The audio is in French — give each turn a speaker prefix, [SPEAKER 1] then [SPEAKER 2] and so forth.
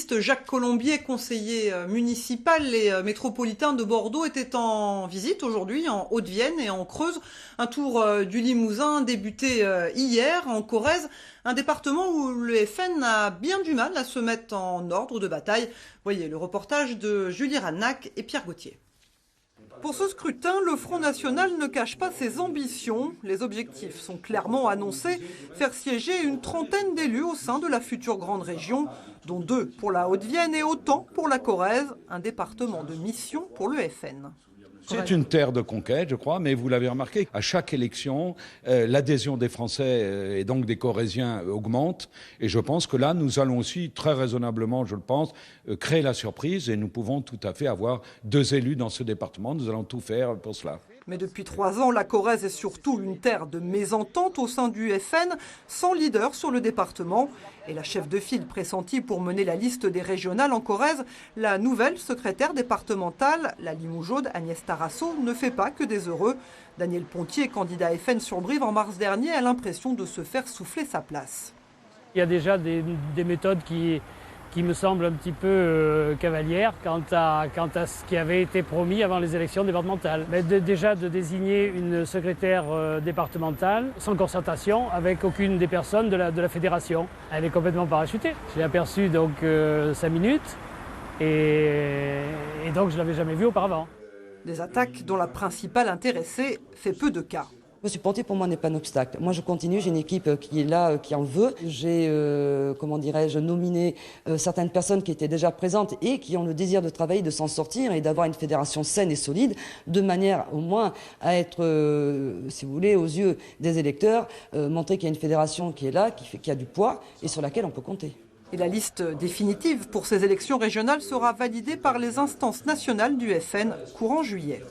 [SPEAKER 1] liste Jacques Colombier, conseiller municipal et métropolitain de Bordeaux, était en visite aujourd'hui en Haute-Vienne et en Creuse. Un tour du Limousin débuté hier en Corrèze, un département où le FN a bien du mal à se mettre en ordre de bataille. Voyez le reportage de Julie Rannac et Pierre Gauthier. Pour ce scrutin, le Front National ne cache pas ses ambitions. Les objectifs sont clairement annoncés. Faire siéger une trentaine d'élus au sein de la future grande région, dont 2 pour la Haute-Vienne et autant pour la Corrèze, un département de mission pour le FN.
[SPEAKER 2] C'est une terre de conquête, je crois, mais vous l'avez remarqué, à chaque élection, l'adhésion des Français et donc des Corréziens augmente. Et je pense que là, nous allons aussi, très raisonnablement, je le pense, créer la surprise et nous pouvons tout à fait avoir 2 élus dans ce département. Nous allons tout faire pour cela.
[SPEAKER 1] Mais depuis 3 ans, la Corrèze est surtout une terre de mésentente au sein du FN, sans leader sur le département. Et la chef de file pressentie pour mener la liste des régionales en Corrèze, la nouvelle secrétaire départementale, la Limougeaude Agnès Tarasso, ne fait pas que des heureux. Daniel Pontier, candidat FN sur Brive en mars dernier, a l'impression de se faire souffler sa place.
[SPEAKER 3] Il y a déjà des méthodes qui me semblent un petit peu cavalières quant à ce qui avait été promis avant les élections départementales. Mais déjà de désigner une secrétaire départementale sans concertation avec aucune des personnes de la fédération. Elle est complètement parachutée. Je l'ai aperçue donc 5 minutes et donc je ne l'avais jamais vue auparavant.
[SPEAKER 1] Des attaques dont la principale intéressée fait peu de cas.
[SPEAKER 4] Me supporter pour moi n'est pas un obstacle. Moi je continue, j'ai une équipe qui est là, qui en veut. J'ai, nominé certaines personnes qui étaient déjà présentes et qui ont le désir de travailler, de s'en sortir et d'avoir une fédération saine et solide, de manière au moins à être, si vous voulez, aux yeux des électeurs, montrer qu'il y a une fédération qui est là, qui a du poids et sur laquelle on peut compter.
[SPEAKER 1] Et la liste définitive pour ces élections régionales sera validée par les instances nationales du FN courant juillet.